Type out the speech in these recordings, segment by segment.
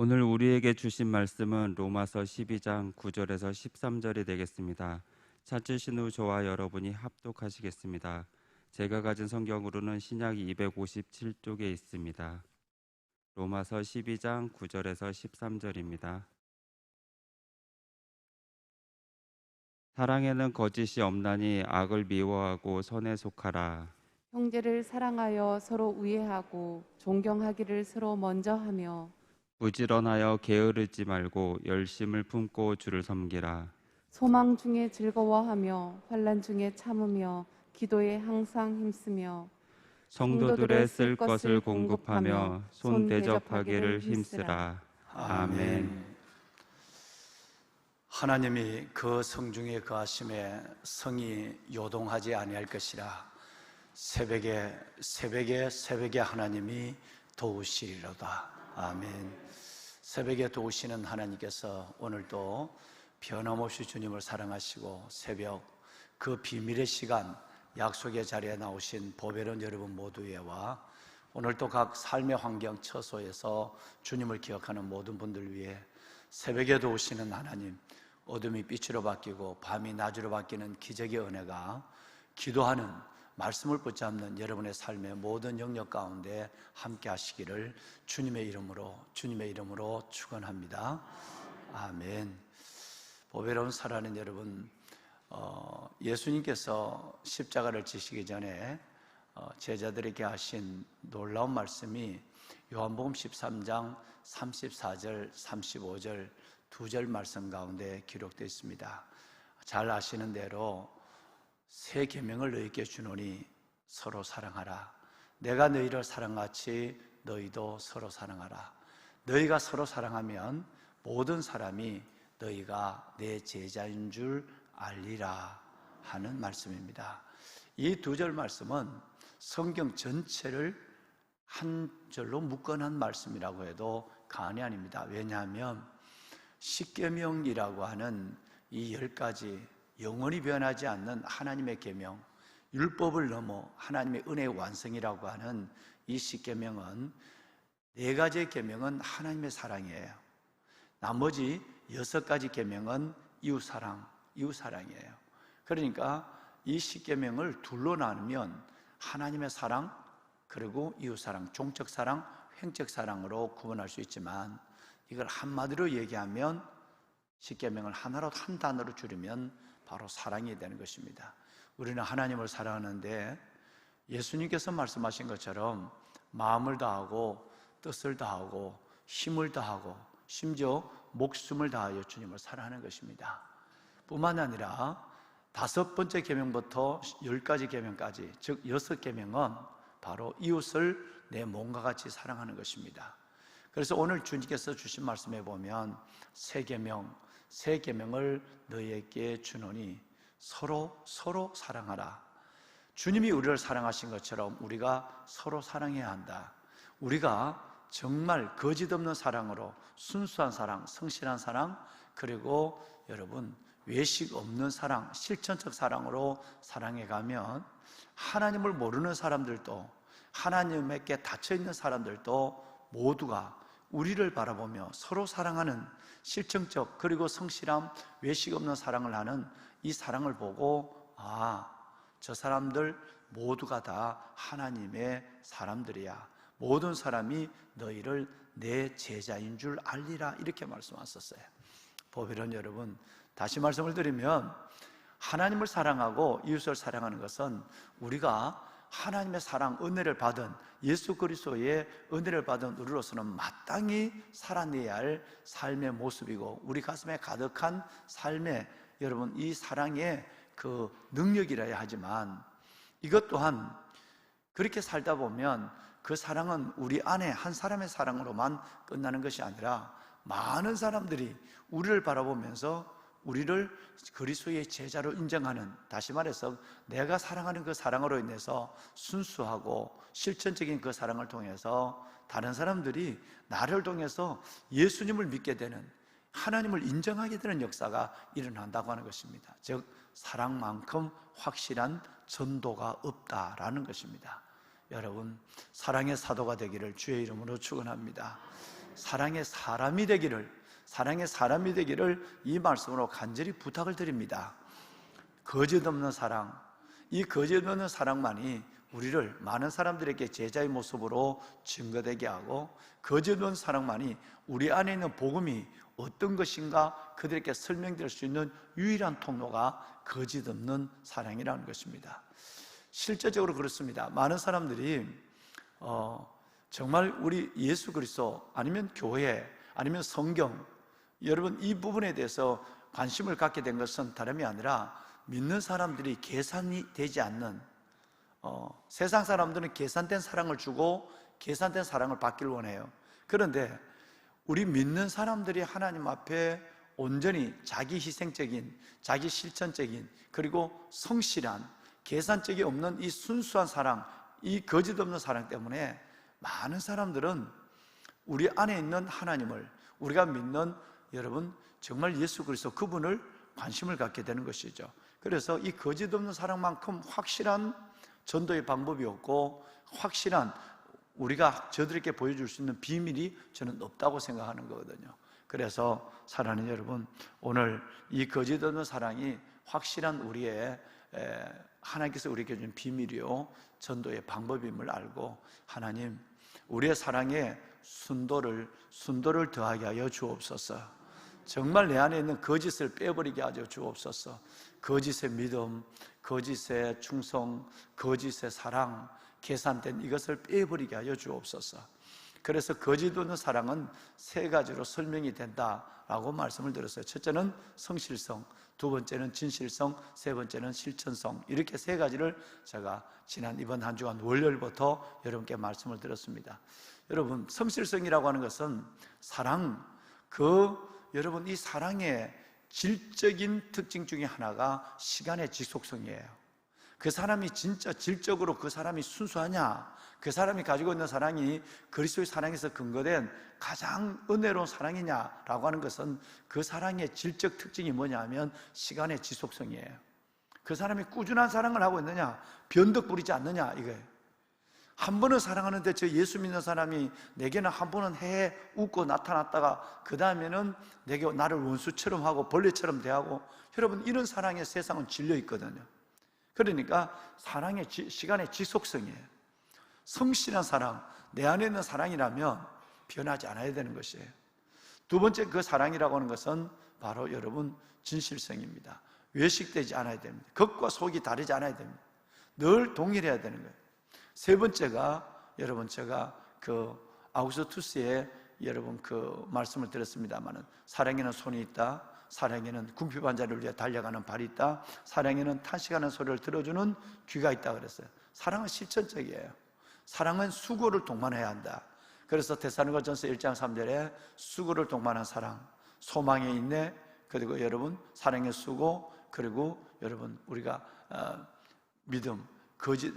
오늘 우리에게 주신 말씀은 로마서 12장 9절에서 13절이 되겠습니다. 찾으신 후 저와 여러분이 합독하시겠습니다. 제가 가진 성경으로는 신약 257쪽에 있습니다. 로마서 12장 9절에서 13절입니다. 사랑에는 거짓이 없나니 악을 미워하고 선에 속하라. 형제를 사랑하여 서로 우애하고 존경하기를 서로 먼저 하며 부지런하여 게으르지 말고 열심을 품고 주를 섬기라. 소망 중에 즐거워하며 환난 중에 참으며 기도에 항상 힘쓰며 성도들의 쓸 것을 공급하며 손 대접하기를 힘쓰라. 아멘. 하나님이 그 성중에 거하심에 성이 요동하지 아니할 것이라. 새벽에 하나님이 도우시리로다. 아멘. 새벽에 도우시는 하나님께서 오늘도 변함없이 주님을 사랑하시고 새벽 그 비밀의 시간 약속의 자리에 나오신 보배로운 여러분 모두에와 오늘도 각 삶의 환경 처소에서 주님을 기억하는 모든 분들 위해 새벽에 도우시는 하나님, 어둠이 빛으로 바뀌고 밤이 낮으로 바뀌는 기적의 은혜가 기도하는 말씀을 붙잡는 여러분의 삶의 모든 영역 가운데 함께 하시기를 주님의 이름으로 축원합니다. 아멘. 보배로운 사랑하는 여러분, 예수님께서 십자가를 지시기 전에 제자들에게 하신 놀라운 말씀이 요한복음 13장 34절, 35절 두 절 말씀 가운데 기록되어 있습니다. 잘 아시는 대로 새 계명을 너희에게 주노니 서로 사랑하라. 내가 너희를 사랑같이 너희도 서로 사랑하라. 너희가 서로 사랑하면 모든 사람이 너희가 내 제자인 줄 알리라 하는 말씀입니다. 이 두 절 말씀은 성경 전체를 한 절로 묶어놓은 말씀이라고 해도 과언이 아닙니다. 왜냐하면 십계명이라고 하는 이 10가지 영원히 변하지 않는 하나님의 계명, 율법을 넘어 하나님의 은혜의 완성이라고 하는 이 십계명은 4가지의 계명은 하나님의 사랑이에요. 나머지 6가지 계명은 이웃사랑이에요. 그러니까 이 십계명을 둘로 나누면 하나님의 사랑, 그리고 이웃사랑, 종적사랑, 횡적사랑으로 구분할 수 있지만 이걸 한마디로 얘기하면 십계명을 하나로 한 단어로 줄이면 바로 사랑이 되는 것입니다. 우리는 하나님을 사랑하는데 예수님께서 말씀하신 것처럼 마음을 다하고 뜻을 다하고 힘을 다하고 심지어 목숨을 다하여 주님을 사랑하는 것입니다. 뿐만 아니라 5번째 계명부터 10가지 계명까지, 즉 6계명은 바로 이웃을 내 몸과 같이 사랑하는 것입니다. 그래서 오늘 주님께서 주신 말씀에 보면 새 계명을 너희에게 주노니 서로 사랑하라. 주님이 우리를 사랑하신 것처럼 우리가 서로 사랑해야 한다. 우리가 정말 거짓 없는 사랑으로 순수한 사랑, 성실한 사랑, 그리고 여러분 외식 없는 사랑, 실천적 사랑으로 사랑해 가면 하나님을 모르는 사람들도, 하나님께 닫혀있는 사람들도 모두가 우리를 바라보며 서로 사랑하는 실천적 그리고 성실함, 외식 없는 사랑을 하는 이 사랑을 보고 저 사람들 모두가 다 하나님의 사람들이야. 모든 사람이 너희를 내 제자인 줄 알리라. 이렇게 말씀하셨어요. 보배로운 여러분, 다시 말씀을 드리면 하나님을 사랑하고 이웃을 사랑하는 것은 우리가 하나님의 사랑, 은혜를 받은 예수 그리스도의 은혜를 받은 우리로서는 마땅히 살아내야 할 삶의 모습이고 우리 가슴에 가득한 삶의 여러분 이 사랑의 그 능력이라야 하지만 이것 또한 그렇게 살다 보면 그 사랑은 우리 안에 한 사람의 사랑으로만 끝나는 것이 아니라 많은 사람들이 우리를 바라보면서 우리를 그리스도의 제자로 인정하는, 다시 말해서 내가 사랑하는 그 사랑으로 인해서 순수하고 실천적인 그 사랑을 통해서 다른 사람들이 나를 통해서 예수님을 믿게 되는, 하나님을 인정하게 되는 역사가 일어난다고 하는 것입니다. 즉 사랑만큼 확실한 전도가 없다라는 것입니다. 여러분, 사랑의 사도가 되기를 주의 이름으로 축원합니다. 사랑의 사람이 되기를 이 말씀으로 간절히 부탁을 드립니다. 거짓 없는 사랑, 이 거짓 없는 사랑만이 우리를 많은 사람들에게 제자의 모습으로 증거되게 하고, 거짓 없는 사랑만이 우리 안에 있는 복음이 어떤 것인가 그들에게 설명될 수 있는 유일한 통로가 거짓 없는 사랑이라는 것입니다. 실제적으로 그렇습니다. 많은 사람들이 정말 우리 예수 그리스도 아니면 교회 아니면 성경, 여러분 이 부분에 대해서 관심을 갖게 된 것은 다름이 아니라 믿는 사람들이 계산이 되지 않는, 세상 사람들은 계산된 사랑을 주고 계산된 사랑을 받기를 원해요. 그런데 우리 믿는 사람들이 하나님 앞에 온전히 자기 희생적인, 자기 실천적인, 그리고 성실한, 계산적이 없는 이 순수한 사랑, 이 거짓 없는 사랑 때문에 많은 사람들은 우리 안에 있는 하나님을, 우리가 믿는 여러분 정말 예수 그리스도 그분을 관심을 갖게 되는 것이죠. 그래서 이 거짓 없는 사랑만큼 확실한 전도의 방법이 없고, 확실한 우리가 저들에게 보여줄 수 있는 비밀이 저는 없다고 생각하는 거거든요. 그래서 사랑하는 여러분, 오늘 이 거짓 없는 사랑이 확실한 우리의 하나님께서 우리에게 준 비밀이요 전도의 방법임을 알고, 하나님 우리의 사랑에 순도를 더하게 하여 주옵소서. 정말 내 안에 있는 거짓을 빼버리게 하여 주옵소서. 거짓의 믿음, 거짓의 충성, 거짓의 사랑, 계산된 이것을 빼버리게 하여 주옵소서. 그래서 거짓 없는 사랑은 세 가지로 설명이 된다라고 말씀을 드렸어요. 첫째는 성실성, 두 번째는 진실성, 세 번째는 실천성. 이렇게 세 가지를 제가 지난 이번 한 주간 월요일부터 여러분께 말씀을 드렸습니다. 여러분, 성실성이라고 하는 것은 사랑, 여러분 이 사랑의 질적인 특징 중에 하나가 시간의 지속성이에요. 그 사람이 진짜 질적으로 그 사람이 순수하냐, 그 사람이 가지고 있는 사랑이 그리스도의 사랑에서 근거된 가장 은혜로운 사랑이냐라고 하는 것은 그 사랑의 질적 특징이 뭐냐 하면 시간의 지속성이에요. 그 사람이 꾸준한 사랑을 하고 있느냐, 변덕 부리지 않느냐, 이거예요. 한 번은 사랑하는데 저 예수 믿는 사람이 내게는 한 번은 해해 웃고 나타났다가 그 다음에는 내게 나를 원수처럼 하고 벌레처럼 대하고, 여러분 이런 사랑에 세상은 질려 있거든요. 그러니까 사랑의 시간의 지속성이에요. 성실한 사랑, 내 안에 있는 사랑이라면 변하지 않아야 되는 것이에요. 두 번째 그 사랑이라고 하는 것은 바로 여러분 진실성입니다. 외식되지 않아야 됩니다. 겉과 속이 다르지 않아야 됩니다. 늘 동일해야 되는 거예요. 세 번째가 여러분 제가 아우구스투스의 여러분 말씀을 드렸습니다마는, 사랑에는 손이 있다, 사랑에는 궁핍한 자를 위해 달려가는 발이 있다, 사랑에는 탄식하는 소리를 들어주는 귀가 있다 그랬어요. 사랑은 실천적이에요. 사랑은 수고를 동반해야 한다. 그래서 데살로니가전서 1장 3절에 수고를 동반한 사랑, 소망의 인내, 그리고 여러분 사랑의 수고, 그리고 여러분 우리가 믿음,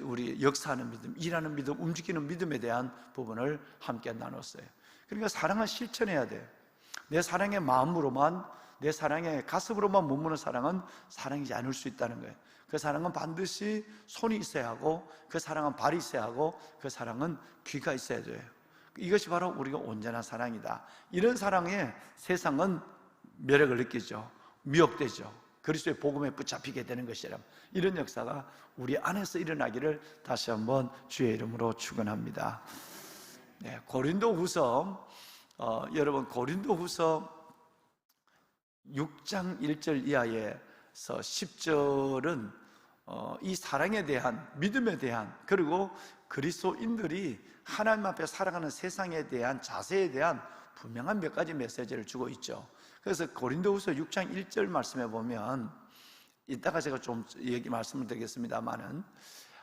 우리 역사하는 믿음, 일하는 믿음, 움직이는 믿음에 대한 부분을 함께 나눴어요. 그러니까 사랑은 실천해야 돼요. 내 사랑의 마음으로만, 내 사랑의 가슴으로만 머무는 사랑은 사랑이지 않을 수 있다는 거예요. 그 사랑은 반드시 손이 있어야 하고, 그 사랑은 발이 있어야 하고, 그 사랑은 귀가 있어야 돼요. 이것이 바로 우리가 온전한 사랑이다. 이런 사랑에 세상은 매력을 느끼죠. 미혹되죠. 그리스도의 복음에 붙잡히게 되는 것이라, 이런 역사가 우리 안에서 일어나기를 다시 한번 주의 이름으로 축원합니다. 네, 고린도후서 여러분 고린도후서 6장 1절 이하에서 10절은 이 사랑에 대한, 믿음에 대한, 그리고 그리스도인들이 하나님 앞에 살아가는 세상에 대한 자세에 대한 분명한 몇 가지 메시지를 주고 있죠. 그래서 고린도후서 6장 1절 말씀에 보면, 이따가 제가 좀 말씀을 드리겠습니다만은,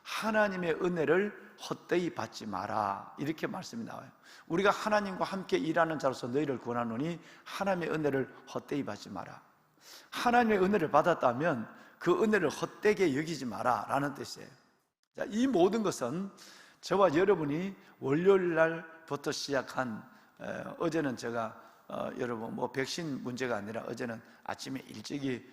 하나님의 은혜를 헛되이 받지 마라, 이렇게 말씀이 나와요. 우리가 하나님과 함께 일하는 자로서 너희를 구원하노니 하나님의 은혜를 헛되이 받지 마라. 하나님의 은혜를 받았다면 그 은혜를 헛되게 여기지 마라 라는 뜻이에요. 자, 이 모든 것은 저와 여러분이 월요일 날부터 시작한, 어제는 제가 여러분 백신 문제가 아니라 어제는 아침에 일찍이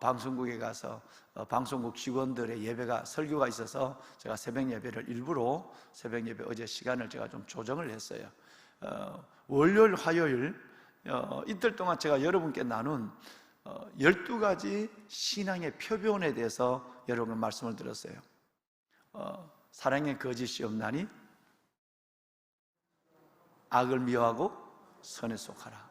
방송국에 가서 방송국 직원들의 예배가, 설교가 있어서 제가 새벽 예배를 일부러 새벽 예배 어제 시간을 제가 좀 조정을 했어요. 월요일, 화요일 이틀 동안 제가 여러분께 나눈 12가지 신앙의 표본에 대해서 여러분 말씀을 드렸어요. 사랑의 거짓이 없나니 악을 미워하고 선에 속하라.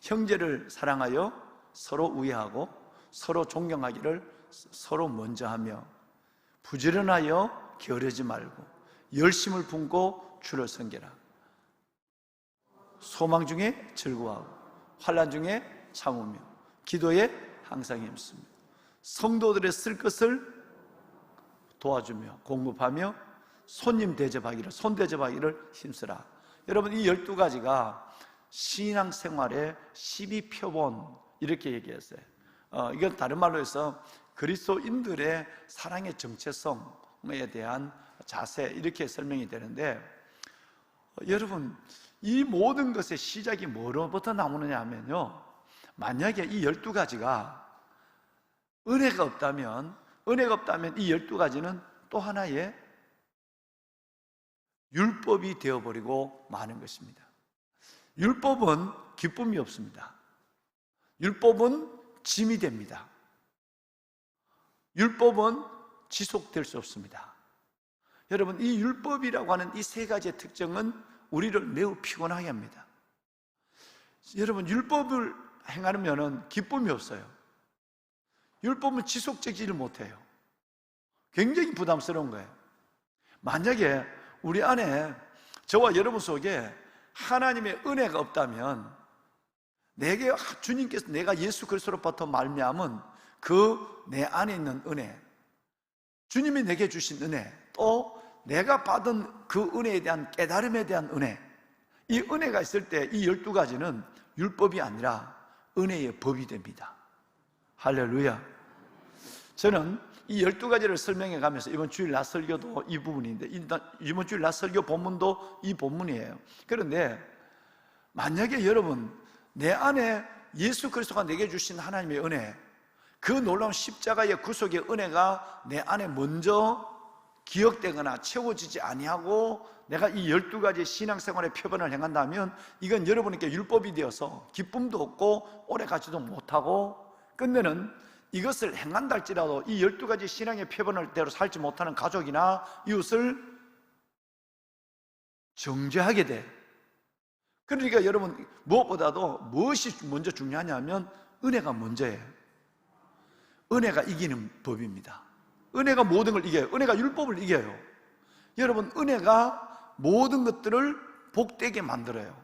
형제를 사랑하여 서로 우애하고 서로 존경하기를 서로 먼저 하며 부지런하여 게으르지 말고 열심을 품고 주를 섬기라. 소망 중에 즐거워하고 환난 중에 참으며 기도에 항상 힘쓰며 성도들의 쓸 것을 도와주며 공급하며 손님 대접하기를 손대접하기를 힘쓰라. 여러분, 이 12가지가 신앙생활의 12표본 이렇게 얘기했어요. 이건 다른 말로 해서 그리스도인들의 사랑의 정체성에 대한 자세 이렇게 설명이 되는데, 여러분, 이 모든 것의 시작이 뭐로부터 나오느냐 하면요, 만약에 이 12가지가 은혜가 없다면 이 12가지는 또 하나의 율법이 되어버리고 마는 것입니다. 율법은 기쁨이 없습니다. 율법은 짐이 됩니다. 율법은 지속될 수 없습니다. 여러분, 이 율법이라고 하는 이 세 가지의 특징은 우리를 매우 피곤하게 합니다. 여러분, 율법을 행하면 기쁨이 없어요. 율법은 지속되지를 못해요. 굉장히 부담스러운 거예요. 만약에 우리 안에 저와 여러분 속에 하나님의 은혜가 없다면, 내게 주님께서 내가 예수 그리스도로부터 말미암은 그 내 안에 있는 은혜, 주님이 내게 주신 은혜, 또 내가 받은 그 은혜에 대한 깨달음에 대한 은혜, 이 은혜가 있을 때 이 12가지는 율법이 아니라 은혜의 법이 됩니다. 할렐루야. 저는 이 12가지를 설명해 가면서 이번 주일 낮 설교도 이 부분인데, 이번 주일 낮 설교 본문도 이 본문이에요. 그런데 만약에 여러분, 내 안에 예수 그리스도가 내게 주신 하나님의 은혜, 그 놀라운 십자가의 구속의 은혜가 내 안에 먼저 기억되거나 채워지지 아니하고 내가 이 12가지 신앙생활의 표본을 행한다면, 이건 여러분에게 율법이 되어서 기쁨도 없고 오래가지도 못하고, 끝내는 이것을 행한다 할지라도 이 12가지 신앙의 표본대로 살지 못하는 가족이나 이웃을 정죄하게 돼. 그러니까 여러분, 무엇보다도 무엇이 먼저 중요하냐면 은혜가 먼저예요. 은혜가 이기는 법입니다. 은혜가 모든 걸 이겨요. 은혜가 율법을 이겨요. 여러분, 은혜가 모든 것들을 복되게 만들어요.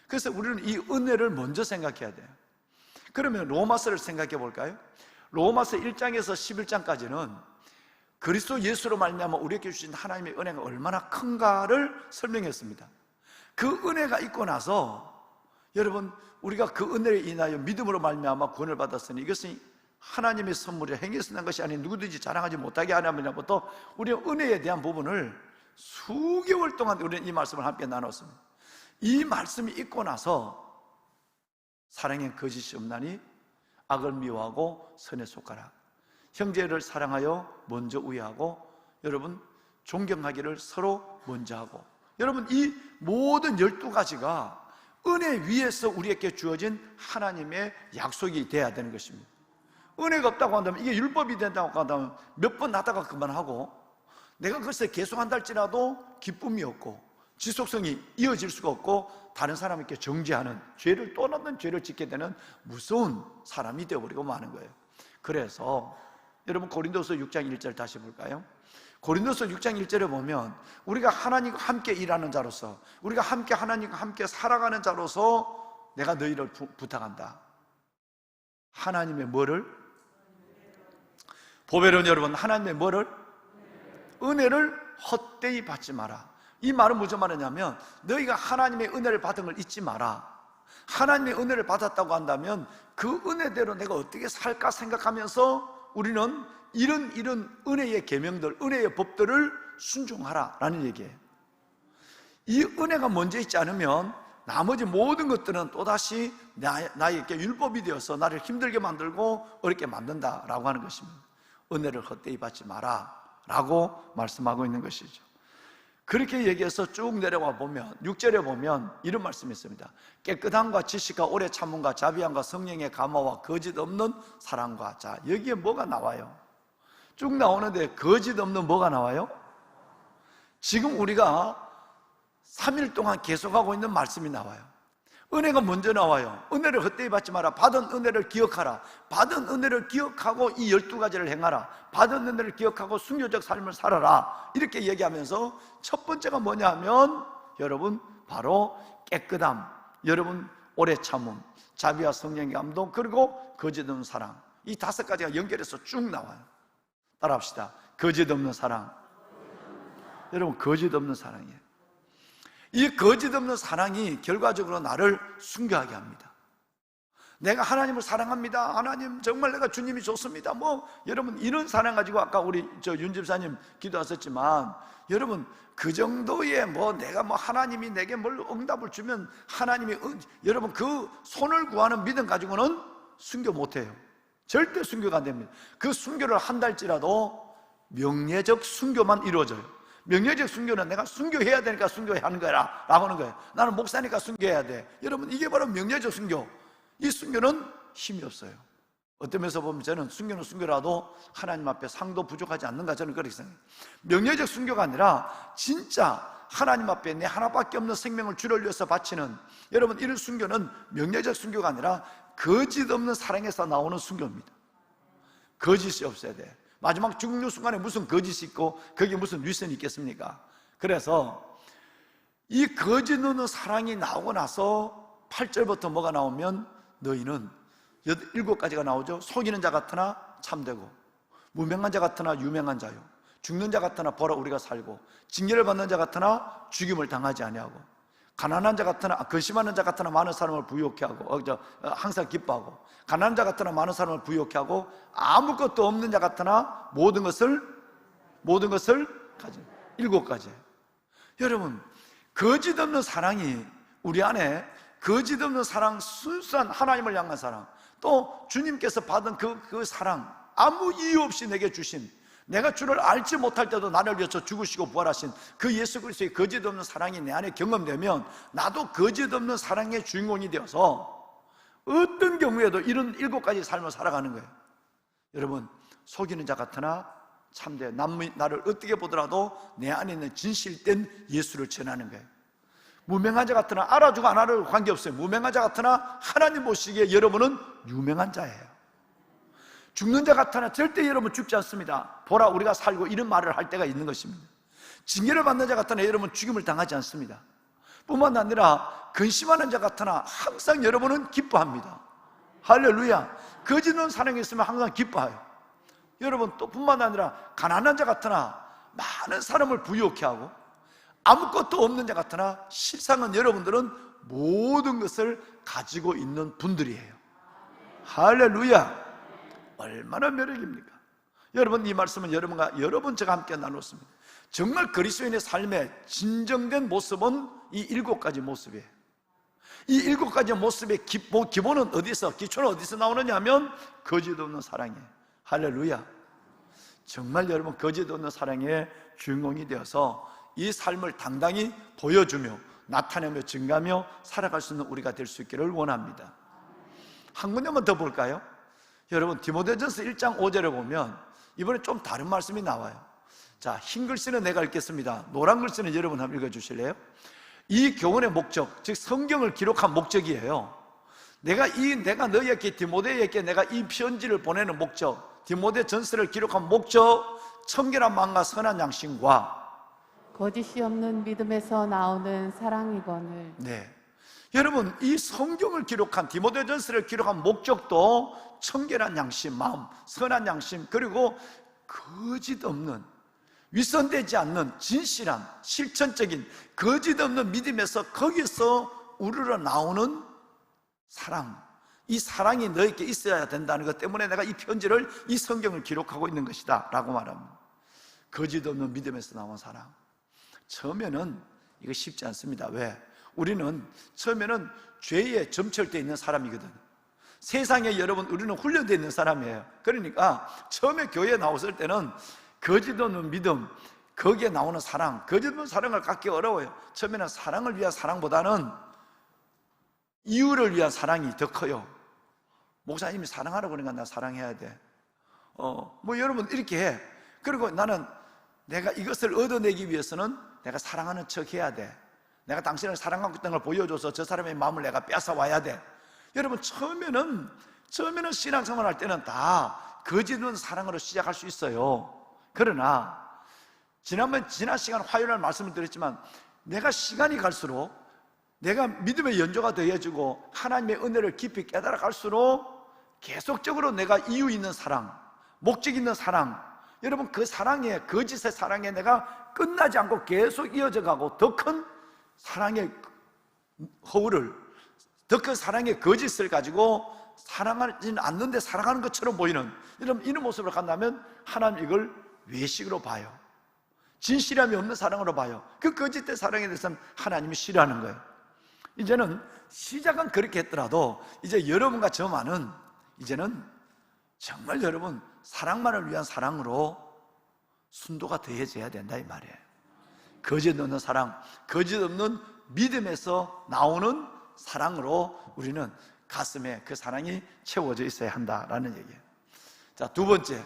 그래서 우리는 이 은혜를 먼저 생각해야 돼요. 그러면 로마서를 생각해 볼까요? 로마서 1장에서 11장까지는 그리스도 예수로 말미암아 우리에게 주신 하나님의 은혜가 얼마나 큰가를 설명했습니다. 그 은혜가 있고 나서 여러분, 우리가 그 은혜를 인하여 믿음으로 말미암아 구원을 받았으니 이것은 하나님의 선물이 행해서 난 것이 아닌 누구든지 자랑하지 못하게 하냐부터 우리 은혜에 대한 부분을 수개월 동안 우리는 이 말씀을 함께 나눴습니다. 이 말씀이 있고 나서 사랑엔 거짓이 없나니 악을 미워하고 선에 속하라. 형제를 사랑하여 먼저 우애하고 여러분 존경하기를 서로 먼저 하고. 여러분, 이 모든 12가지가 은혜 위에서 우리에게 주어진 하나님의 약속이 돼야 되는 것입니다. 은혜가 없다고 한다면, 이게 율법이 된다고 한다면 몇 번 하다가 그만하고, 내가 그것을 계속한다 할지라도 기쁨이 없고 지속성이 이어질 수가 없고 다른 사람에게 정죄하는, 죄를 또 넣는 죄를 짓게 되는 무서운 사람이 되어버리고 마는 거예요. 그래서 여러분, 고린도서 6장 1절 다시 볼까요? 고린도서 6장 1절에 보면 우리가 하나님과 함께 일하는 자로서, 우리가 함께 하나님과 함께 살아가는 자로서 내가 너희를 부탁한다. 하나님의 뭐를? 보배로운 여러분, 하나님의 뭐를? 은혜를 헛되이 받지 마라. 이 말은 무슨 말이냐면, 너희가 하나님의 은혜를 받은 걸 잊지 마라. 하나님의 은혜를 받았다고 한다면 그 은혜대로 내가 어떻게 살까 생각하면서 우리는 이런 은혜의 계명들, 은혜의 법들을 순종하라라는 얘기예요. 이 은혜가 먼저 있지 않으면 나머지 모든 것들은 또다시 나에게 율법이 되어서 나를 힘들게 만들고 어렵게 만든다라고 하는 것입니다. 은혜를 헛되이 받지 마라 라고 말씀하고 있는 것이죠. 그렇게 얘기해서 쭉 내려와 보면 6절에 보면 이런 말씀이 있습니다. 깨끗함과 지식과 오래 참음과 자비함과 성령의 감화와 거짓 없는 사랑과. 자, 여기에 뭐가 나와요? 쭉 나오는데 거짓 없는 뭐가 나와요? 지금 우리가 3일 동안 계속하고 있는 말씀이 나와요. 은혜가 먼저 나와요. 은혜를 헛되이 받지 마라. 받은 은혜를 기억하라. 받은 은혜를 기억하고 이 12가지를 행하라. 받은 은혜를 기억하고 순교적 삶을 살아라. 이렇게 얘기하면서 첫 번째가 뭐냐 하면 여러분 바로 깨끗함, 여러분 오래 참음, 자비와 성령의 감동, 그리고 거짓 없는 사랑. 이 5가지가 연결해서 쭉 나와요. 따라합시다. 거짓 없는 사랑. 여러분 거짓 없는 사랑이에요. 이 거짓 없는 사랑이 결과적으로 나를 순교하게 합니다. 내가 하나님을 사랑합니다. 하나님 정말 내가 주님이 좋습니다. 여러분 이런 사랑 가지고 아까 우리 윤 집사님 기도하셨지만 여러분 그 정도의 내가 하나님이 내게 뭘 응답을 주면 하나님이 여러분 그 손을 구하는 믿음 가지고는 순교 못해요. 절대 순교가 안 됩니다. 그 순교를 한달지라도 명예적 순교만 이루어져요. 명예적 순교는 내가 순교해야 되니까 순교해야 하는 거야 라고 하는 거예요. 나는 목사니까 순교해야 돼. 여러분 이게 바로 명예적 순교. 이 순교는 힘이 없어요. 어떤 면에서 보면 저는 순교는 순교라도 하나님 앞에 상도 부족하지 않는가 저는 그렇게 생각해요. 명예적 순교가 아니라 진짜 하나님 앞에 내 하나밖에 없는 생명을 주를 위해서 바치는, 여러분 이런 순교는 명예적 순교가 아니라 거짓 없는 사랑에서 나오는 순교입니다. 거짓이 없어야 돼. 마지막 죽는 순간에 무슨 거짓이 있고 거기에 무슨 위선이 있겠습니까? 그래서 이 거짓 없는 사랑이 나오고 나서 8절부터 뭐가 나오면 너희는 7가지가 나오죠. 속이는 자 같으나 참되고, 무명한 자 같으나 유명한 자요, 죽는 자 같으나 보라 우리가 살고, 징계를 받는 자 같으나 죽임을 당하지 아니하고, 가난한 자 같으나 근심하는 자 같으나 많은 사람을 부유케 하고, 항상 기뻐하고, 가난한 자 같으나 많은 사람을 부유케 하고, 아무것도 없는 자 같으나 모든 것을 가진 7가지. 여러분 거짓 없는 사랑이 우리 안에, 거짓 없는 사랑, 순수한 하나님을 향한 사랑, 또 주님께서 받은 그 사랑, 아무 이유 없이 내게 주신, 내가 주를 알지 못할 때도 나를 위해서 죽으시고 부활하신 그 예수 그리스도의 거짓 없는 사랑이 내 안에 경험되면 나도 거짓 없는 사랑의 주인공이 되어서 어떤 경우에도 이런 7가지 삶을 살아가는 거예요. 여러분 속이는 자 같으나 참되, 나를 어떻게 보더라도 내 안에 있는 진실된 예수를 전하는 거예요. 무명한 자 같으나, 알아주고 안 알아주고 관계없어요. 무명한 자 같으나 하나님 보시기에 여러분은 유명한 자예요. 죽는 자 같으나 절대 여러분 죽지 않습니다. 보라 우리가 살고, 이런 말을 할 때가 있는 것입니다. 징계를 받는 자 같으나 여러분 죽임을 당하지 않습니다. 뿐만 아니라 근심하는 자 같으나 항상 여러분은 기뻐합니다. 할렐루야. 거짓 없는 사랑이 있으면 항상 기뻐해요. 여러분 또 뿐만 아니라 가난한 자 같으나 많은 사람을 부유케 하고, 아무것도 없는 자 같으나 실상은 여러분들은 모든 것을 가지고 있는 분들이에요. 할렐루야. 얼마나 매력입니까? 여러분 이 말씀은 여러분 저가 함께 나눴습니다. 정말 그리스도인의 삶의 진정된 모습은 이 7가지 모습이에요. 이 7가지 모습의 기본은 어디서, 기초는 어디서 나오느냐 하면 거짓 없는 사랑이에요. 할렐루야. 정말 여러분 거짓 없는 사랑의 주인공이 되어서 이 삶을 당당히 보여주며 나타내며 증가하며 살아갈 수 있는 우리가 될 수 있기를 원합니다. 한 군데만 더 볼까요? 여러분 디모데전서 1장 5절에 보면 이번에 좀 다른 말씀이 나와요. 자, 흰 글씨는 내가 읽겠습니다. 노란 글씨는 여러분 한번 읽어주실래요? 이 교훈의 목적, 즉 성경을 기록한 목적이에요. 내가 너희에게, 디모데에게 내가 이 편지를 보내는 목적, 디모데 전서를 기록한 목적, 청결한 마음과 선한 양심과 거짓이 없는 믿음에서 나오는 사랑이거늘. 네, 여러분 이 성경을 기록한, 디모데전서를 기록한 목적도 청결한 양심, 마음, 선한 양심, 그리고 거짓 없는, 위선되지 않는 진실한 실천적인 거짓 없는 믿음에서 거기서 우러러 나오는 사랑, 이 사랑이 너에게 있어야 된다는 것 때문에 내가 이 편지를, 이 성경을 기록하고 있는 것이다 라고 말합니다. 거짓 없는 믿음에서 나온 사랑. 처음에는 이거 쉽지 않습니다. 왜? 우리는 처음에는 죄에 점철되어 있는 사람이거든요. 세상에 여러분 우리는 훈련되어 있는 사람이에요. 그러니까 처음에 교회에 나왔을 때는 거짓 없는 믿음, 거기에 나오는 사랑, 거짓된 사랑을 갖기 어려워요. 처음에는 사랑을 위한 사랑보다는 이유를 위한 사랑이 더 커요. 목사님이 사랑하라고 그러니까 나 사랑해야 돼. 뭐 여러분 이렇게 해. 그리고 나는 내가 이것을 얻어내기 위해서는 내가 사랑하는 척 해야 돼. 내가 당신을 사랑하고 있다는 걸 보여줘서 저 사람의 마음을 내가 뺏어와야 돼. 여러분 처음에는 신앙생활 할 때는 다 거짓된 사랑으로 시작할 수 있어요. 그러나 지난 시간 화요일날 말씀을 드렸지만 내가 시간이 갈수록 내가 믿음의 연조가 더해지고 하나님의 은혜를 깊이 깨달아 갈수록 계속적으로 내가 이유 있는 사랑, 목적 있는 사랑, 여러분 그 사랑에, 거짓의 사랑에 내가 끝나지 않고 계속 이어져 가고 더 큰 사랑의 허울을, 더 큰 사랑의 거짓을 가지고 사랑하지 않는데 사랑하는 것처럼 보이는 이런 모습을 간다면 하나님 이걸 외식으로 봐요. 진실함이 없는 사랑으로 봐요. 그 거짓된 사랑에 대해서는 하나님이 싫어하는 거예요. 이제는 시작은 그렇게 했더라도 이제 여러분과 저만은 이제는 정말 여러분 사랑만을 위한 사랑으로 순도가 더해져야 된다 이 말이에요. 거짓 없는 사랑, 거짓 없는 믿음에서 나오는 사랑으로 우리는 가슴에 그 사랑이 채워져 있어야 한다라는 얘기예요. 자, 두 번째,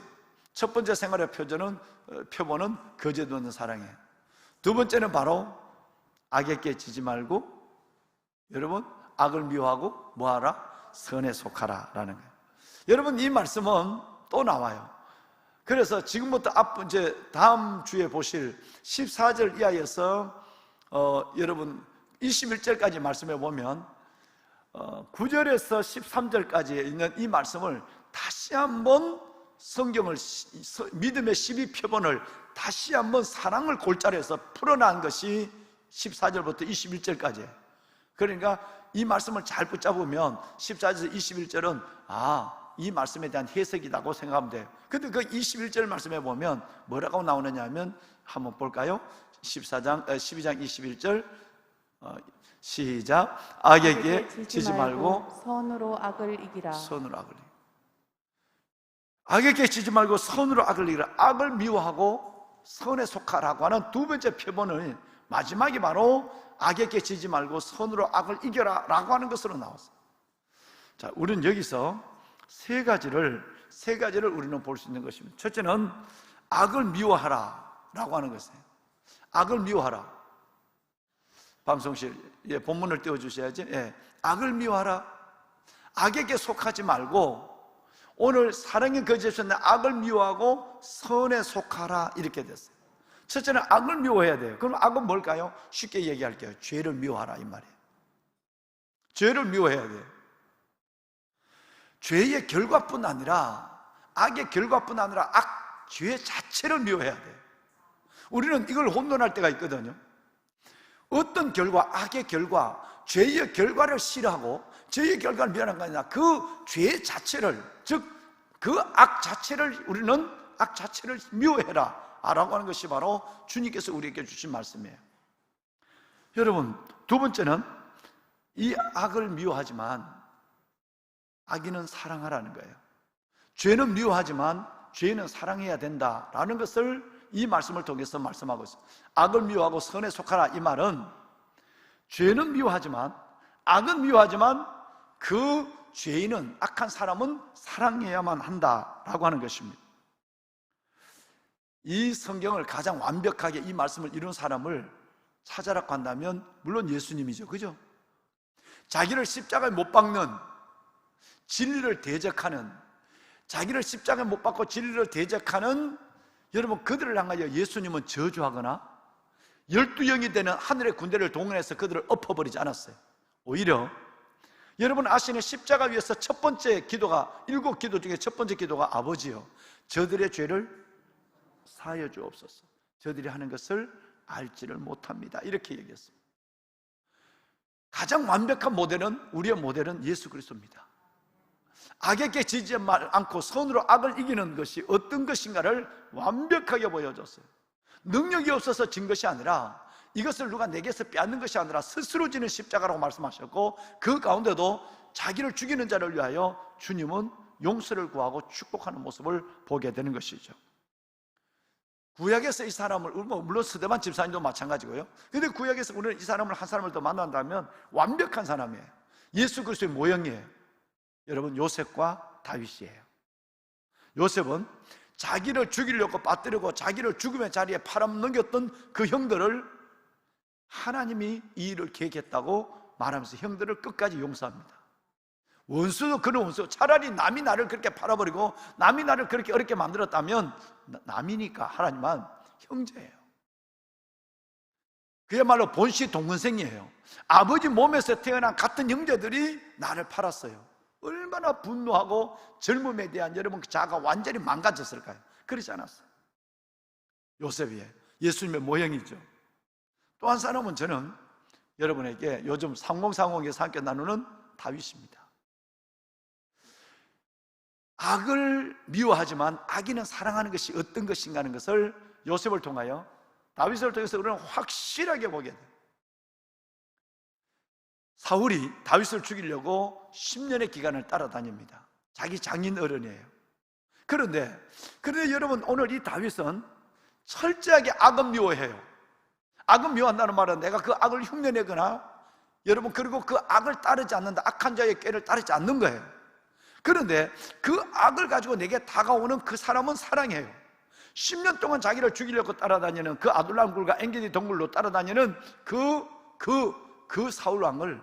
첫 번째 생활의 표본은 거짓 없는 사랑이에요. 두 번째는 바로 악에 깨지지 말고 여러분 악을 미워하고 뭐하라? 선에 속하라 라는 거예요. 여러분 이 말씀은 또 나와요. 그래서 지금부터 이제 다음 주에 보실 14절 이하에서 여러분 21절까지 말씀해 보면 9절에서 13절까지 있는 이 말씀을 다시 한번 성경을 믿음의 12표본을 다시 한번 사랑을 골자로해서 풀어난 것이 14절부터 21절까지예요. 그러니까 이 말씀을 잘 붙잡으면 14절에서 21절은 이 말씀에 대한 해석이라고 생각하면 돼요. 근데 그 21절 말씀에 보면 뭐라고 나오느냐 하면 한번 볼까요? 12장 21절 시작. 악에게 지지 말고 선으로 악을 이기라. 선으로 악을 이기라. 악에게 지지 말고 선으로 악을 이기라. 악을 미워하고 선에 속하라고 하는 두 번째 표본은 마지막이 바로 악에게 지지 말고 선으로 악을 이겨라 라고 하는 것으로 나왔어요. 자, 우리는 여기서 세 가지를 우리는 볼 수 있는 것입니다. 첫째는 악을 미워하라 라고 하는 것이에요. 악을 미워하라. 방송실 본문을 띄워주셔야지. 악을 미워하라. 악에게 속하지 말고 오늘 사랑의 거짓에서 악을 미워하고 선에 속하라 이렇게 됐어요. 첫째는 악을 미워해야 돼요. 그럼 악은 뭘까요? 쉽게 얘기할게요. 죄를 미워하라 이 말이에요. 죄를 미워해야 돼요. 죄의 결과뿐 아니라 악의 결과뿐 아니라 죄 자체를 미워해야 돼요. 우리는 이걸 혼돈할 때가 있거든요. 어떤 결과, 악의 결과, 죄의 결과를 싫어하고 죄의 결과를 미워하는 거 아니라 그 죄 자체를, 즉 그 악 자체를 우리는 악 자체를 미워해라 라고 하는 것이 바로 주님께서 우리에게 주신 말씀이에요. 여러분, 두 번째는 이 악을 미워하지만 악인은 사랑하라는 거예요. 죄는 미워하지만 죄는 사랑해야 된다라는 것을 이 말씀을 통해서 말씀하고 있어요. 악을 미워하고 선에 속하라 이 말은 죄는 미워하지만 악은 미워하지만 그 죄인은, 악한 사람은 사랑해야만 한다라고 하는 것입니다. 이 성경을 가장 완벽하게 이 말씀을 이룬 사람을 찾아라고 한다면 물론 예수님이죠. 그죠? 자기를 십자가에 못 박는, 진리를 대적하는, 자기를 십자가에 못 박고 진리를 대적하는 여러분, 그들을 향하여 예수님은 저주하거나 12영이 되는 하늘의 군대를 동원해서 그들을 엎어버리지 않았어요. 오히려 여러분 아시는 십자가 위에서 첫 번째 기도가, 7기도 중에 첫 번째 기도가 아버지요 저들의 죄를 사하여 주옵소서. 저들이 하는 것을 알지를 못합니다. 이렇게 얘기했습니다. 가장 완벽한 모델은, 우리의 모델은 예수 그리스도입니다. 악에게 지지 않고 선으로 악을 이기는 것이 어떤 것인가를 완벽하게 보여줬어요. 능력이 없어서 진 것이 아니라, 이것을 누가 내게서 빼앗는 것이 아니라 스스로 지는 십자가라고 말씀하셨고, 그 가운데도 자기를 죽이는 자를 위하여 주님은 용서를 구하고 축복하는 모습을 보게 되는 것이죠. 구약에서 이 사람을, 물론 스데반 집사님도 마찬가지고요. 근데 구약에서 우리는 이 사람을 한 사람을 더 만난다면 완벽한 사람이에요. 예수 그리스도의 모형이에요. 여러분, 요셉과 다윗이에요. 요셉은 자기를 죽이려고 빠뜨리고 자기를 죽음의 자리에 팔아넘겼던 그 형들을 하나님이 이 일을 계획했다고 말하면서 형들을 끝까지 용서합니다. 원수도 그런 원수, 차라리 남이 나를 그렇게 팔아버리고 남이 나를 그렇게 어렵게 만들었다면 남이니까 하나님은 형제예요. 그야말로 본시 동문생이에요. 아버지 몸에서 태어난 같은 형제들이 나를 팔았어요. 얼마나 분노하고 젊음에 대한 여러분 그 자아가 완전히 망가졌을까요? 그렇지 않았어요. 요셉이에요. 예수님의 모형이죠. 또 한 사람은 저는 여러분에게 요즘 3030에서 함께 나누는 다윗입니다. 악을 미워하지만 악인은 사랑하는 것이 어떤 것인가 하는 것을 요셉을 통하여, 다윗을 통해서 우리는 확실하게 보게 돼요. 사울이 다윗을 죽이려고 10년의 기간을 따라다닙니다. 자기 장인 어른이에요. 그런데 여러분, 오늘 이 다윗은 철저하게 악은 미워해요. 악은 미워한다는 말은 내가 그 악을 흉내내거나 여러분, 그리고 그 악을 따르지 않는다, 악한 자의 꾀를 따르지 않는 거예요. 그런데 그 악을 가지고 내게 다가오는 그 사람은 사랑해요. 10년 동안 자기를 죽이려고 따라다니는 그 아둘람 굴과 엔게디 동굴로 따라다니는 그 사울 왕을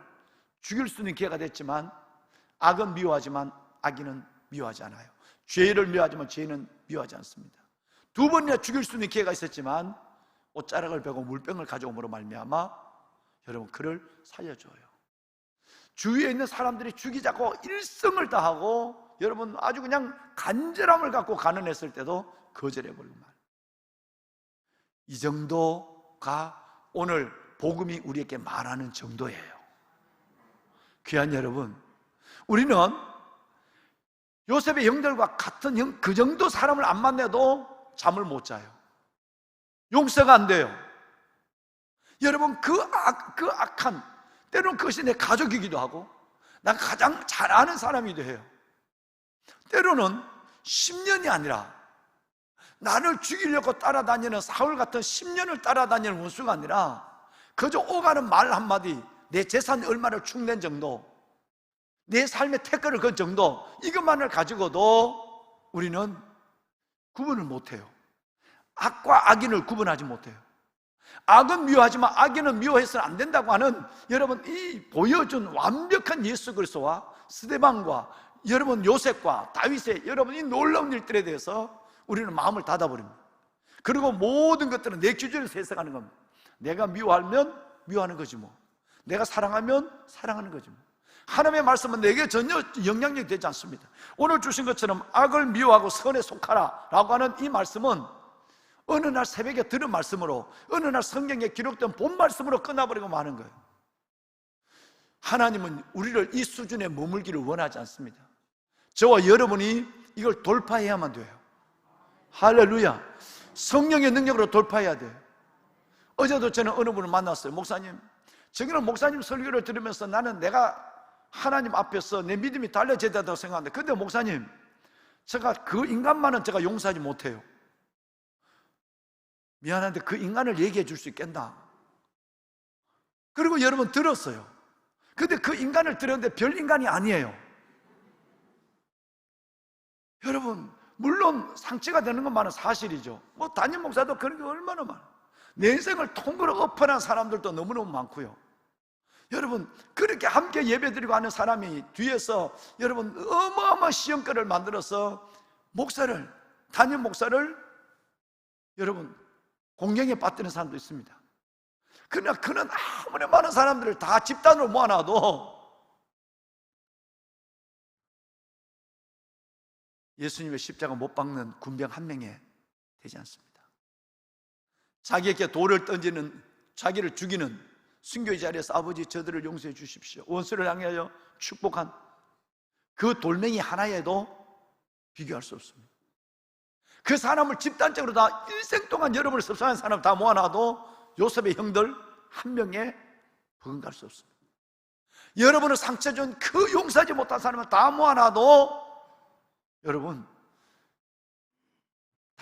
죽일 수 있는 기회가 됐지만 악은 미워하지만 악인은 미워하지 않아요. 죄를 미워하지만 죄는 미워하지 않습니다. 두 번이나 죽일 수 있는 기회가 있었지만 옷자락을 베고 물병을 가져옴으로 말미암아 여러분 그를 살려줘요. 주위에 있는 사람들이 죽이자고 일성을 다하고 여러분 아주 그냥 간절함을 갖고 간언했을 때도 거절해버리고 말. 이 정도가 오늘 복음이 우리에게 말하는 정도예요. 귀한 여러분, 우리는 요셉의 형들과 같은 그 정도 사람을 안 만나도 잠을 못 자요. 용서가 안 돼요. 여러분, 그 악한, 때로는 그것이 내 가족이기도 하고 난 가장 잘 아는 사람이기도 해요. 때로는 10년이 아니라 나를 죽이려고 따라다니는 사울 같은 10년을 따라다니는 원수가 아니라 그저 오가는 말 한마디, 내 재산 얼마를 축낸 정도, 내 삶의 태클을 건 정도, 이것만을 가지고도 우리는 구분을 못해요. 악과 악인을 구분하지 못해요. 악은 미워하지만 악인은 미워해서는 안 된다고 하는 여러분 이 보여준 완벽한 예수 그리스도와 스데반과 여러분 요셉과 다윗의 여러분 이 놀라운 일들에 대해서 우리는 마음을 닫아버립니다. 그리고 모든 것들은 내 기준에서 해석하는 겁니다. 내가 미워하면 미워하는 거지 뭐, 내가 사랑하면 사랑하는 거지 뭐. 하나님의 말씀은 내게 전혀 영향력이 되지 않습니다. 오늘 주신 것처럼 악을 미워하고 선에 속하라 라고 하는 이 말씀은 어느 날 새벽에 들은 말씀으로, 어느 날 성경에 기록된 본 말씀으로 끝나버리고 마는 거예요. 하나님은 우리를 이 수준에 머물기를 원하지 않습니다. 저와 여러분이 이걸 돌파해야만 돼요. 할렐루야. 성령의 능력으로 돌파해야 돼요. 어제도 저는 어느 분을 만났어요. 목사님, 저기는 목사님 설교를 들으면서 나는 내가 하나님 앞에서 내 믿음이 달라져야 된다고 생각하는데, 근데 목사님, 제가 그 인간만은 제가 용서하지 못해요. 미안한데 그 인간을 얘기해 줄 수 있겠나? 그리고 여러분 들었어요. 근데 그 인간을 들었는데 별 인간이 아니에요. 여러분, 물론 상처가 되는 것만은 사실이죠. 뭐 담임 목사도 그런 게 얼마나 많아요. 내 인생을 통으로 엎어난 사람들도 너무너무 많고요. 여러분, 그렇게 함께 예배드리고 하는 사람이 뒤에서 여러분 어마어마한 시험거리를 만들어서 목사를, 담임 목사를 여러분 공경에 빠뜨리는 사람도 있습니다. 그러나 그는 아무리 많은 사람들을 다 집단으로 모아놔도 예수님의 십자가 못 박는 군병 한 명에 되지 않습니다. 자기에게 돌을 던지는, 자기를 죽이는 순교의 자리에서 아버지 저들을 용서해 주십시오, 원수를 향하여 축복한 그 돌멩이 하나에도 비교할 수 없습니다. 그 사람을 집단적으로 다 일생 동안 여러분을 섭섭한 사람 다 모아놔도 요셉의 형들 한 명에 버금갈 수 없습니다. 여러분을 상처 준 그 용서하지 못한 사람을 다 모아놔도 여러분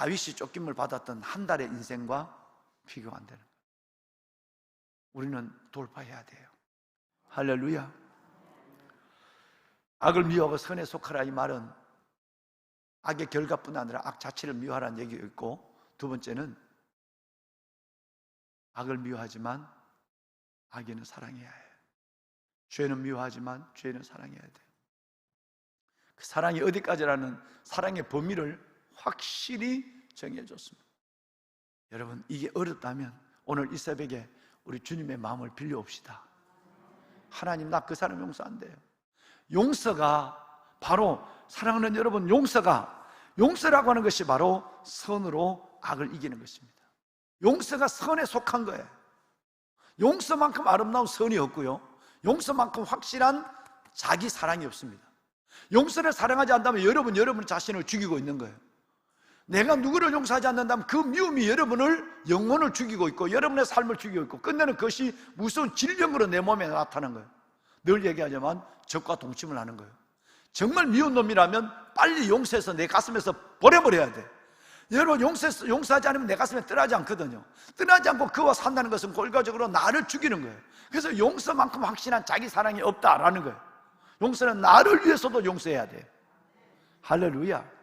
다윗이 쫓김을 받았던 한 달의 인생과 비교가 안 되는 거예요. 우리는 돌파해야 돼요. 할렐루야. 악을 미워하고 선에 속하라, 이 말은 악의 결과뿐 아니라 악 자체를 미워하라는 얘기가 있고, 두 번째는 악을 미워하지만 악인은 사랑해야 해요. 죄는 미워하지만 죄는 사랑해야 돼요. 그 사랑이 어디까지라는 사랑의 범위를 확실히 정해줬습니다. 여러분, 이게 어렵다면 오늘 이 새벽에 우리 주님의 마음을 빌려옵시다. 하나님, 나 그 사람 용서 안 돼요. 용서가 바로, 사랑하는 여러분, 용서라고 하는 것이 바로 선으로 악을 이기는 것입니다. 용서가 선에 속한 거예요. 용서만큼 아름다운 선이 없고요, 용서만큼 확실한 자기 사랑이 없습니다. 용서를 사랑하지 않다면 여러분 자신을 죽이고 있는 거예요. 내가 누구를 용서하지 않는다면 그 미움이 여러분을, 영혼을 죽이고 있고 여러분의 삶을 죽이고 있고, 끝내는 그것이 무서운 질병으로 내 몸에 나타나는 거예요. 늘 얘기하지만 적과 동침을 하는 거예요. 정말 미운 놈이라면 빨리 용서해서 내 가슴에서 버려버려야 돼. 여러분, 용서하지 않으면 내 가슴에 떠나지 않거든요. 떠나지 않고 그와 산다는 것은 결과적으로 나를 죽이는 거예요. 그래서 용서만큼 확실한 자기 사랑이 없다라는 거예요. 용서는 나를 위해서도 용서해야 돼요. 할렐루야.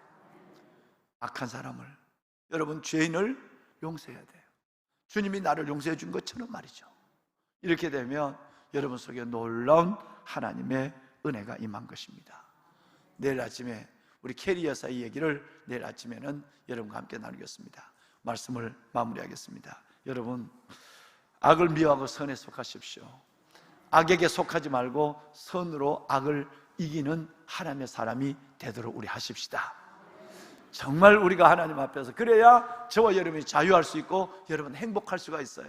악한 사람을, 여러분, 죄인을 용서해야 돼요. 주님이 나를 용서해 준 것처럼 말이죠. 이렇게 되면 여러분 속에 놀라운 하나님의 은혜가 임한 것입니다. 내일 아침에 우리 캐리 여사 이 얘기를 내일 아침에는 여러분과 함께 나누겠습니다. 말씀을 마무리하겠습니다. 여러분, 악을 미워하고 선에 속하십시오. 악에게 속하지 말고 선으로 악을 이기는 하나님의 사람이 되도록 우리 하십시다. 정말 우리가 하나님 앞에서 그래야 저와 여러분이 자유할 수 있고 여러분 행복할 수가 있어요.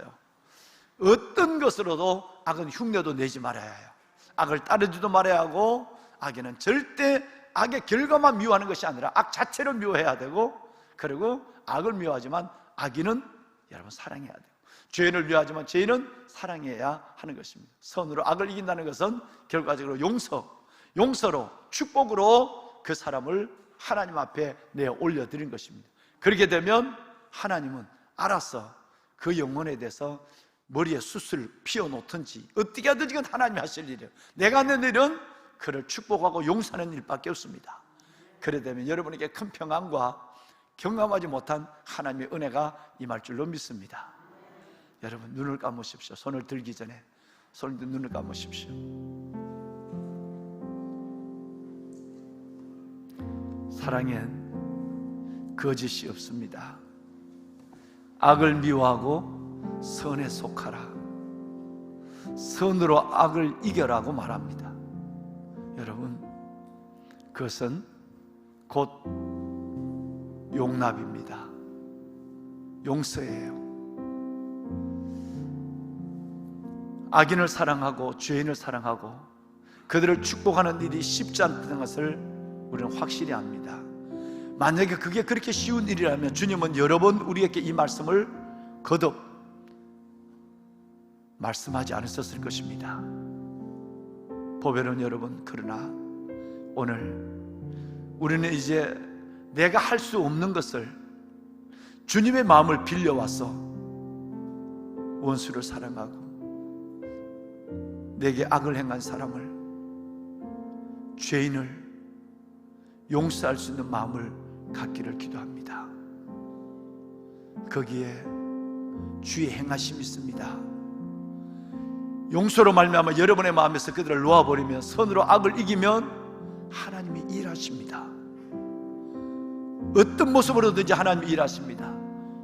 어떤 것으로도 악은 흉내도 내지 말아야 해요. 악을 따르지도 말아야 하고, 악에는 절대 악의 결과만 미워하는 것이 아니라 악 자체를 미워해야 되고, 그리고 악을 미워하지만 악인은 여러분 사랑해야 돼요. 죄인을 미워하지만 죄인은 사랑해야 하는 것입니다. 선으로 악을 이긴다는 것은 결과적으로 용서로, 축복으로 그 사람을 하나님 앞에 내어 올려드린 것입니다. 그렇게 되면 하나님은 알아서 그 영혼에 대해서 머리에 숯을 피워놓든지 어떻게 하든지 그건 하나님이 하실 일이에요. 내가 하는 일은 그를 축복하고 용서하는 일밖에 없습니다. 그래 되면 여러분에게 큰 평안과 경험하지 못한 하나님의 은혜가 임할 줄로 믿습니다. 여러분, 눈을 감으십시오. 손을 들기 전에 눈을 감으십시오. 사랑엔 거짓이 없습니다. 악을 미워하고 선에 속하라, 선으로 악을 이겨라고 말합니다. 여러분, 그것은 곧 용납입니다. 용서예요. 악인을 사랑하고 죄인을 사랑하고 그들을 축복하는 일이 쉽지 않다는 것을 우리는 확실히 압니다. 만약에 그게 그렇게 쉬운 일이라면 주님은 여러 번 우리에게 이 말씀을 거듭 말씀하지 않으셨을 것입니다. 보배로운 여러분, 그러나 오늘 우리는 이제 내가 할 수 없는 것을 주님의 마음을 빌려와서 원수를 사랑하고 내게 악을 행한 사람을, 죄인을 용서할 수 있는 마음을 갖기를 기도합니다. 거기에 주의 행하심이 있습니다. 용서로 말미암아 여러분의 마음에서 그들을 놓아버리면, 선으로 악을 이기면 하나님이 일하십니다. 어떤 모습으로든지 하나님이 일하십니다.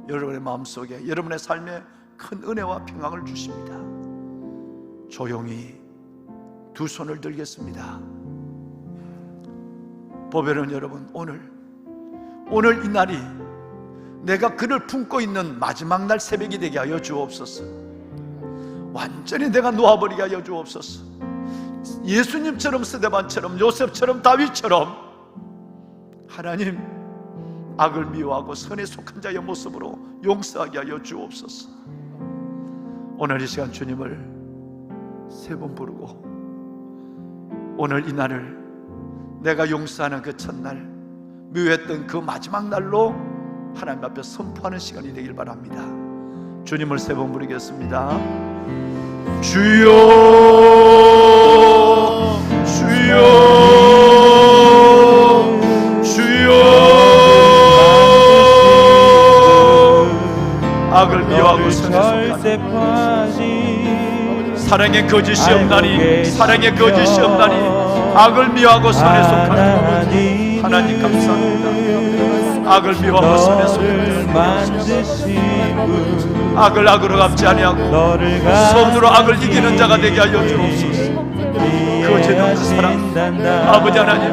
여러분의 마음속에, 여러분의 삶에 큰 은혜와 평강을 주십니다. 조용히 두 손을 들겠습니다. 보배로운 여러분, 오늘 이 날이 내가 그를 품고 있는 마지막 날 새벽이 되게 하여 주옵소서. 완전히 내가 놓아버리게 하여 주옵소서. 예수님처럼, 스데반처럼, 요셉처럼, 다윗처럼 하나님, 악을 미워하고 선에 속한 자의 모습으로 용서하게 하여 주옵소서. 오늘 이 시간 주님을 세 번 부르고, 오늘 이 날을 내가 용서하는 그 첫날, 미워했던 그 마지막 날로 하나님 앞에 선포하는 시간이 되길 바랍니다. 주님을 세 번 부르겠습니다. 주여 주여 주여. 악을 미워하고 선에 속하는 사랑의 거짓이 없나니, 사랑의 거짓이 없나니, 악을 미워하고 선에 속하는 하나님 감사합니다. 악을 미워하고 선에 속하는 악을 악으로 갚지 아니하고 선으로 악을 이기는 자가 되게 하여 주옵소서. 거짓 없는 사랑 아버지 하나님,